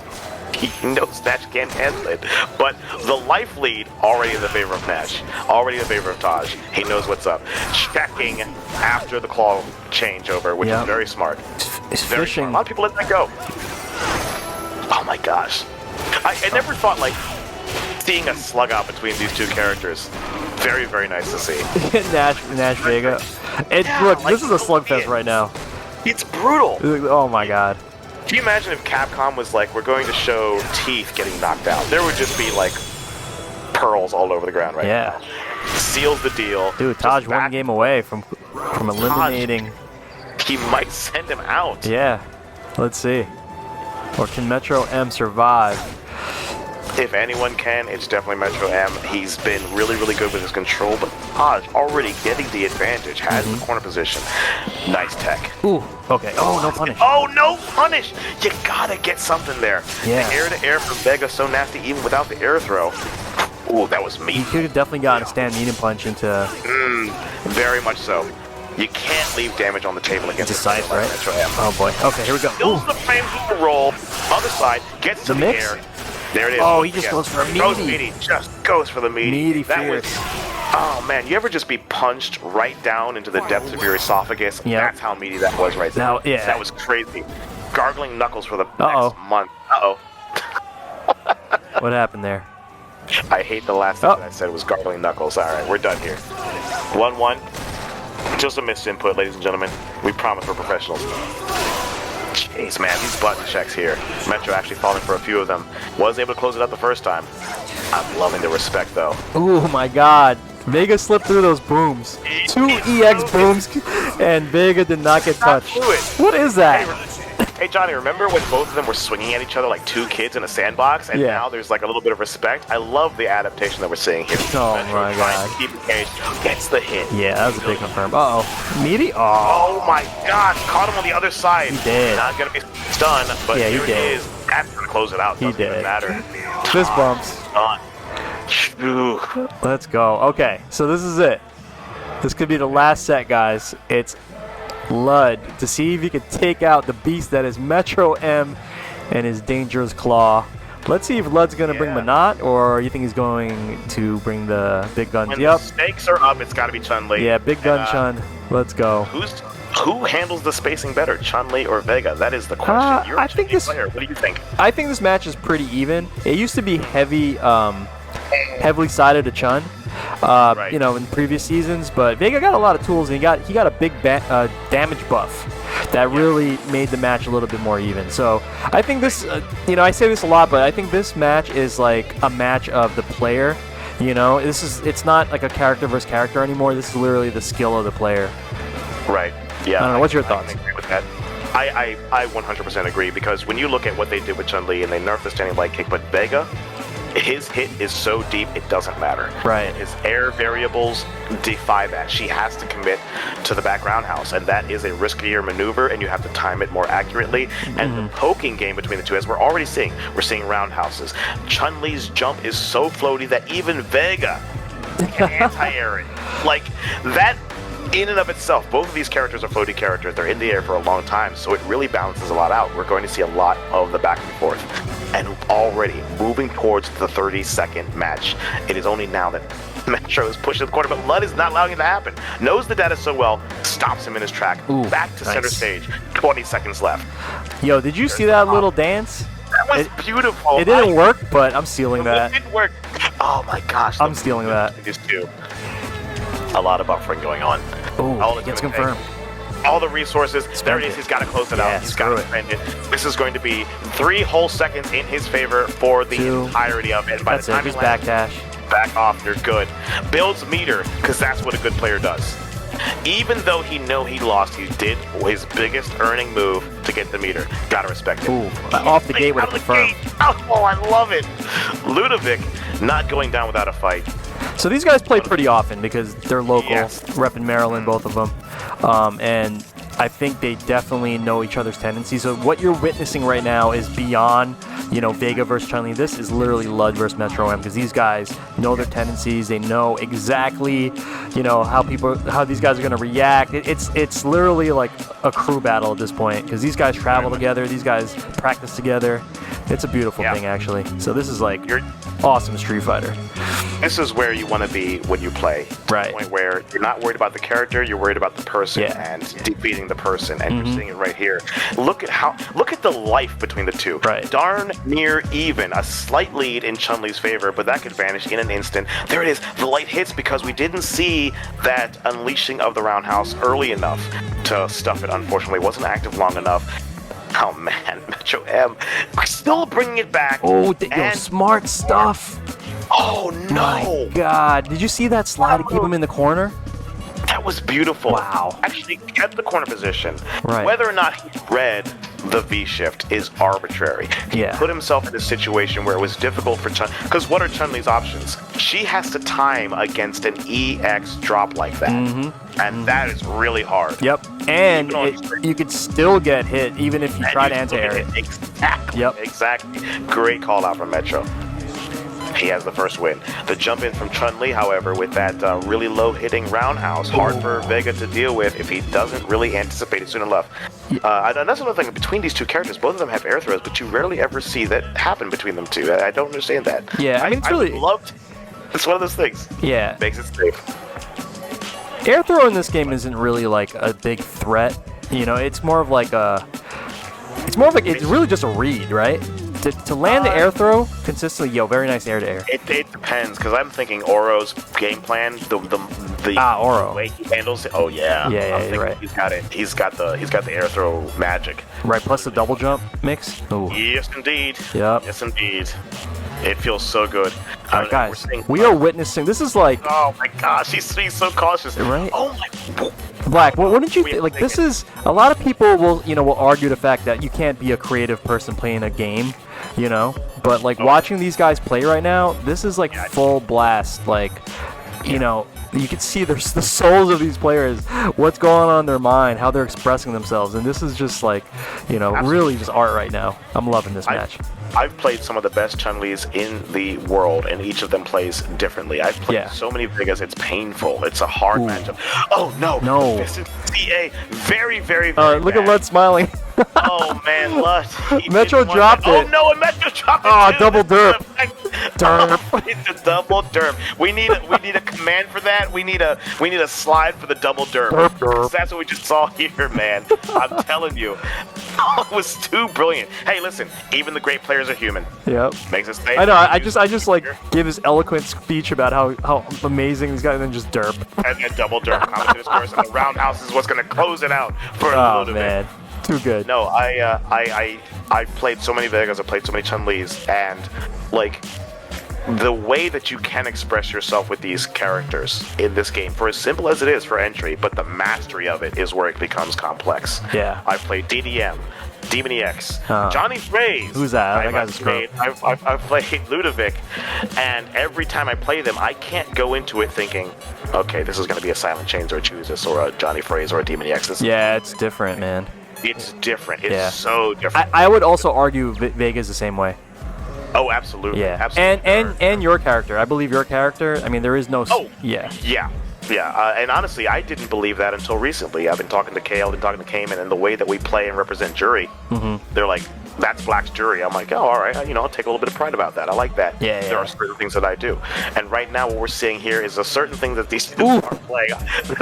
Nash can handle it. But the life lead already in the favor of Nash. Already in the favor of Taj. He knows what's up. Checking after the claw changeover, which is very smart. It's very fishing. smart. A lot of people let that go. Oh my gosh. I never thought, like, seeing a slug out between these two characters. Very, very nice to see. Nash Vega. Look, like, this is a slugfest right now. It's brutal. Oh my god. Can you imagine if Capcom was like, we're going to show teeth getting knocked out? There would just be, like, pearls all over the ground right now. Seals the deal. Dude, Taj one game away from eliminating. He might send him out. Yeah. Let's see. Or can MetroM survive? If anyone can, it's definitely MetroM. He's been really, really good with his control, but Taj already getting the advantage, has the corner position. Nice tech. Ooh, okay. Oh, no punish. Oh, no punish! You gotta get something there. Yeah. The air-to-air from Vega so nasty even without the air throw. Ooh, that was mean. He could have definitely gotten a stand medium punch into... Very much so. You can't leave damage on the table against a scythe, right? MetroM. Oh boy. Okay, here we go. Kills the frames with the roll. Other side, gets to the air. There it is. Oh, he just goes for a meaty. Just goes for the meaty. Meaty that fierce. Oh man, you ever just be punched right down into the depths of your esophagus? Yep. That's how meaty that was right there. Now, yeah. That was crazy. Gargling knuckles for the next month. What happened there? I hate the last thing that I said was gargling knuckles. All right, we're done here. 1-1. Just a missed input, ladies and gentlemen. We promise we're professionals. Jeez, man, these button checks here. Metro actually falling for a few of them. Was able to close it out the first time. I'm loving the respect, though. Oh my God. Vega slipped through those booms. 2 EX booms, and Vega did not get touched. What is that? Hey, Johnny, remember when both of them were swinging at each other like two kids in a sandbox, and now there's like a little bit of respect? I love the adaptation that we're seeing here. Oh Metro my trying God. to keep engaged, gets the hit. Yeah, that was a big confirm. Uh-oh. Meaty? Oh my God, caught him on the other side. He did. Not gonna be stunned, but Yeah, he here it did. is. That's gonna close it out. He Doesn't even did. matter. Fist bumps. Done. Phew. Let's go. Okay, so this is it. This could be the last set, guys. It's Lud to see if he can take out the beast that is MetroM and his dangerous claw. Let's see if Lud's going to bring Manat, or you think he's going to bring the big guns? When the stakes are up, it's got to be Chun-Li. Yeah, big gun Chun. Let's go. Who handles the spacing better, Chun-Li or Vega? That is the question. You're a player. What do you think? I think this match is pretty even. It used to be heavily sided to Chun, you know, in previous seasons. But Vega got a lot of tools, and he got a big damage buff that really made the match a little bit more even. So I think this, you know, I say this a lot, but I think this match is like a match of the player. You know, it's not like a character versus character anymore. This is literally the skill of the player. Right. Yeah. I don't know. What's your thoughts? I agree with that. I 100% agree, because when you look at what they did with Chun-Li and they nerfed the standing light kick, but Vega, his hit is so deep it doesn't matter. Right. His air variables defy that. She has to commit to the back roundhouse, and that is a riskier maneuver, and you have to time it more accurately. And the poking game between the two, as we're already seeing, we're seeing roundhouses. Chun-Li's jump is so floaty that even Vega can anti-air it. Like, that in and of itself, both of these characters are floaty characters. They're in the air for a long time, so it really balances a lot out. We're going to see a lot of the back and forth. And already moving towards the 30-second match. It is only now that Metro is pushing the corner, but Lud is not allowing it to happen. Knows the data so well, stops him in his track. Back to center stage. 20 seconds left. Yo, did you see that little dance? That was beautiful. It didn't work, but I'm stealing that. It didn't work. Oh my gosh. I'm stealing that. Just do. A lot of buffering going on. Oh, it gets confirmed. All the resources. There it is. He's got to close it out. He's got to spend it. This is going to be 3 whole seconds in his favor for the entirety of it. By the time just backdash. Back off. You're good. Builds meter, because that's what a good player does. Even though he lost, he did his biggest earning move to get the meter. Gotta respect it. Off the gate with a confirm. Oh, I love it. Ludovic not going down without a fight. So these guys play pretty often because they're local, repping Maryland, both of them. And I think they definitely know each other's tendencies. So what you're witnessing right now is beyond, you know, Vega versus Chun-Li. This is literally Lud versus MetroM, because these guys know their tendencies. They know exactly, you know, how these guys are going to react. It's literally like a crew battle at this point, because these guys travel together. These guys practice together. It's a beautiful thing, actually. So this is like awesome Street Fighter. This is where you want to be when you play. Right. To the point where you're not worried about the character, you're worried about the person and defeating the person. And you're seeing it right here. Look at the life between the two. Right. Darn near even. A slight lead in Chun-Li's favor, but that could vanish in an instant. There it is. The light hits because we didn't see that unleashing of the roundhouse early enough to stuff it. Unfortunately, it wasn't active long enough. Oh man, MetroM, we're still bringing it back. Oh, yo, smart stuff. Oh no! My God, did you see that slide to keep him in the corner? That was beautiful. Wow. Actually kept the corner position. Right. Whether or not he read the V shift is arbitrary. He put himself in a situation where it was difficult for Chun, because what are Chun-Li's options? She has to time against an EX drop like that. And that is really hard. Yep. And you could still get hit even if you try to anti-air it. Exactly. Yep. Exactly. Great call out from Metro. He has the first win. The jump in from Chun-Li, however, with that really low hitting roundhouse, hard for Vega to deal with if he doesn't really anticipate it soon enough. And that's another thing, between these two characters, both of them have air throws, but you rarely ever see that happen between them two. I don't understand that. Yeah, I mean, it's one of those things. Yeah. Makes it safe. Air throw in this game isn't really like a big threat. You know, it's more of like it's really just a read, right? To land the air throw consistently, very nice air to air. It depends, because I'm thinking Oro's game plan, the the Oro. way he handles it. Oh yeah. Yeah, you're right. He's got it. He's got the air throw magic. Right, plus the double jump mix. Ooh. Yes, indeed. Yep. Yes, indeed. It feels so good. All right, guys, we are witnessing. This is like. Oh my gosh, he's so cautious. Right. Oh my. Blacque, what did you think? Like, this is a lot of people will argue the fact that you can't be a creative person playing a game, But like watching these guys play right now, this is like full blast. Like, you can see the souls of these players, what's going on in their mind, how they're expressing themselves, and this is just like, really just art right now. I'm loving this match. I've played some of the best Chun-Lis in the world, and each of them plays differently. I've played so many Vegas, it's painful. It's a hard matchup. Oh, no. This is CA. Very, very, very look bad. at Lud smiling. Oh, man, Lud. Metro dropped it. Oh, no, and Metro dropped it, Oh, too. double derp. Derp. It's a double derp. We need a command for that. We need a slide for the double derp. Derp. That's what we just saw here, man. I'm telling you. It was too brilliant. Hey, listen, even the great players are human. Yep. Makes us stay. I know. I just like give this eloquent speech about how amazing these guys, and then just derp. And then double derp. Commentator's course, and the roundhouse is what's going to close it out for Oh Ludovic. man, too good. No, I've played so many Vegas, I've played so many Chun-Lis, and like the way that you can express yourself with these characters in this game, for as simple as it is for entry, but the mastery of it is where it becomes complex. Yeah. I've played DDM, Demon EX, jonyfraze. Who's that? That guy's a scrub. I've played Ludovic, and every time I play them, I can't go into it thinking, okay, this is going to be a Silent Chains or a Choose This or a jonyfraze or a Demon EX. Yeah, it's different, man. It's different. It's so different. I would also argue Vega's the same way. Oh, absolutely. Yeah. Absolutely. And your character. I believe your character. I mean, there is no. Yeah. Yeah. And honestly, I didn't believe that until recently. I've been talking to Kale, been talking to Cayman, and the way that we play and represent jury, they're like, that's Blacque's jury. I'm like, oh, all right. I'll take a little bit of pride about that. I like that. Yeah. There are certain things that I do. And right now, what we're seeing here is a certain thing that these two are playing.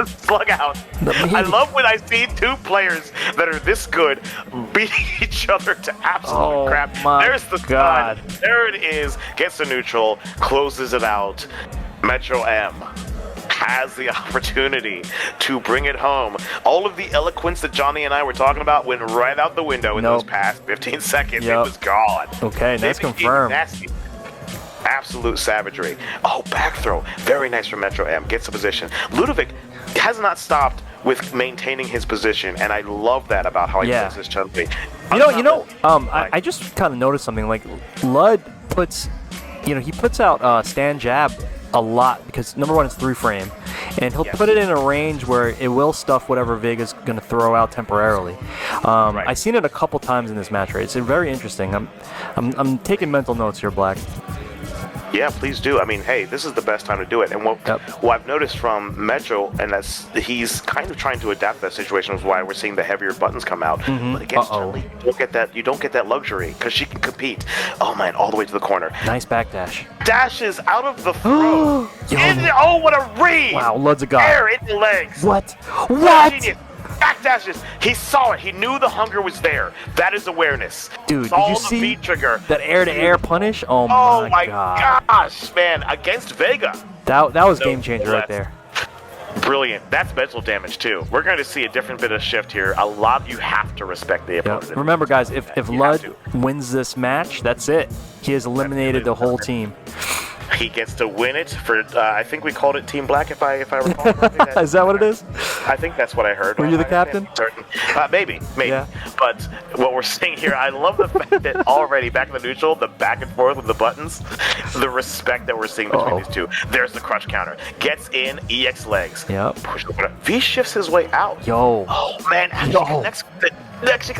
Slug out. I love when I see two players that are this good beat each other to absolute crap. There's the God. slide. There it is. Gets the neutral. Closes it out. MetroM has the opportunity to bring it home. All of the eloquence that Johnny and I were talking about went right out the window in those past 15 seconds. It was gone. Okay, that's confirmed. Nasty. Absolute savagery. Oh, back throw. Very nice from MetroM. Gets the position. Ludovic has not stopped with maintaining his position, and I love that about how he plays this Chun-Li. I just kind of noticed something. Like, Lud puts, he puts out stand jab a lot because number one, it's 3-frame, and he'll put it in a range where it will stuff whatever Vega's going to throw out temporarily. I've seen it a couple times in this match rate. It's very interesting. I'm taking mental notes here, Blacque. Yeah, please do. I mean, hey, this is the best time to do it. And what I've noticed from Metro, and that's he's kind of trying to adapt that situation, is why we're seeing the heavier buttons come out. But against Chun-Li, you don't get that luxury because she can compete. Oh man, all the way to the corner. Nice backdash. Dashes out of the throw. What a read! Wow, Lud's a god. Air in the legs. What? Genius. Backdashes. He saw it. He knew the hunger was there. That is awareness. Dude, did you see beat trigger. That air-to-air punish? Oh my god. Gosh, man. Against Vega. That was game changer right there. Brilliant. That's mental damage, too. We're going to see a different bit of shift here. A lot you have to respect the opponent. Remember, guys, if Lud wins this match, that's it. He has eliminated the whole team. He gets to win it for, I think we called it Team Blacque, if I recall correctly. Is that what it is? I think that's what I heard. Were you the captain? Certain. Maybe. Yeah. But what we're seeing here, I love the fact that already back in the neutral, the back and forth with the buttons, the respect that we're seeing between these two. There's the crush counter. Gets in, EX legs. Yep. Push the corner. V shifts his way out. Yo. Oh, man. Next,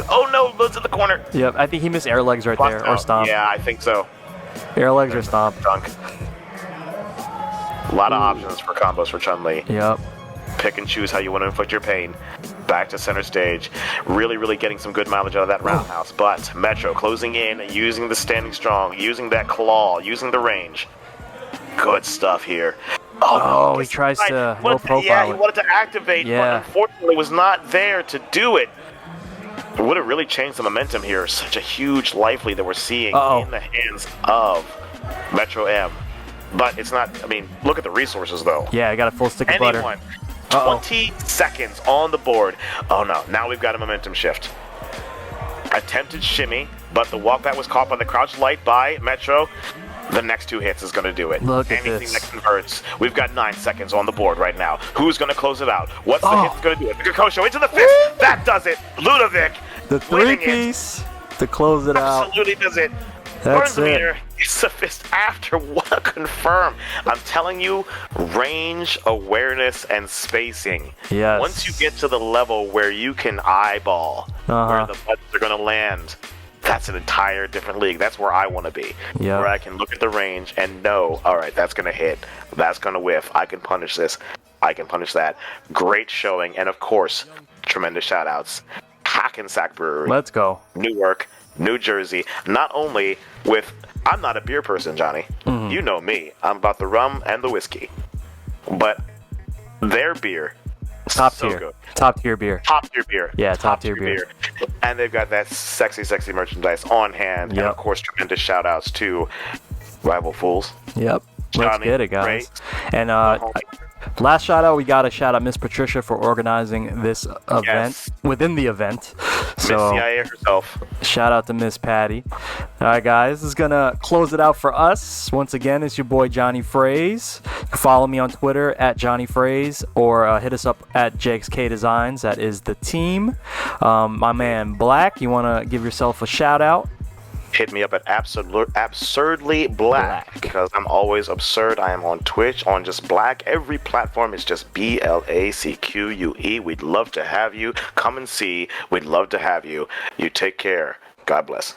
oh, no. Lud's in the corner. Yep. I think he missed air legs right there. Or stomp. Yeah, I think so. Air legs or stomp. Dunk. A lot of options for combos for Chun-Li. Yep. Pick and choose how you want to inflict your pain. Back to center stage. Really, really getting some good mileage out of that roundhouse. But Metro closing in, using the standing strong, using that claw, using the range. Good stuff here. Oh, he tries to low profile. Yeah, he wanted to activate, but unfortunately was not there to do it. It would have really changed the momentum here. Such a huge life lead that we're seeing in the hands of MetroM. but it's not. I mean, look at the resources though. Yeah, I got a full stick of butter. Anyone. Uh-oh. 20 seconds on the board. Oh no, now we've got a momentum shift. Attempted shimmy, but the walk that was caught by the crouch light by Metro. The next 2 hits is going to do it. Look at Anything this. that converts. We've got 9 seconds on the board right now. Who's going to close it out? What's the hit going to do it? Mikakosho into the fist. That does it. Ludovic. The winning it. 3-piece to close it out. Absolutely does it. That's Burns the it. meter. It's a fist after. What a confirm. I'm telling you, range, awareness, and spacing. Yes. Once you get to the level where you can eyeball where the buttons are going to land, that's an entire different league. That's where I want to be. Yeah. Where I can look at the range and know, all right, that's going to hit. That's going to whiff. I can punish this. I can punish that. Great showing. And, of course, tremendous shout-outs. Hackensack Brewery. Let's go. Newark, New Jersey. Not only with... I'm not a beer person, Johnny. Mm-hmm. You know me. I'm about the rum and the whiskey. But their beer... Top so tier. good. Top tier beer. Top tier beer. Yeah, top tier beer. And they've got that sexy, sexy merchandise on hand. Yep. And of course, tremendous shout outs to Rival Fools. Yep. Let's Johnny, get it, guys. Ray. And last shout out, we got to shout out Miss Patricia for organizing this event Yes. within the event. Miss So CIA herself. shout out to Miss Patty. All right, guys, this is going to close it out for us. Once again, it's your boy jonyfraze. You can follow me on Twitter at jonyfraze or hit us up at JXK Designs. That is the team. My man Blacque, you want to give yourself a shout out? Hit me up at Absurdly Black because I'm always absurd. I am on Twitch, on just Black. Every platform is just BLACQUE. We'd love to have you. Come and see. We'd love to have you. You take care. God bless.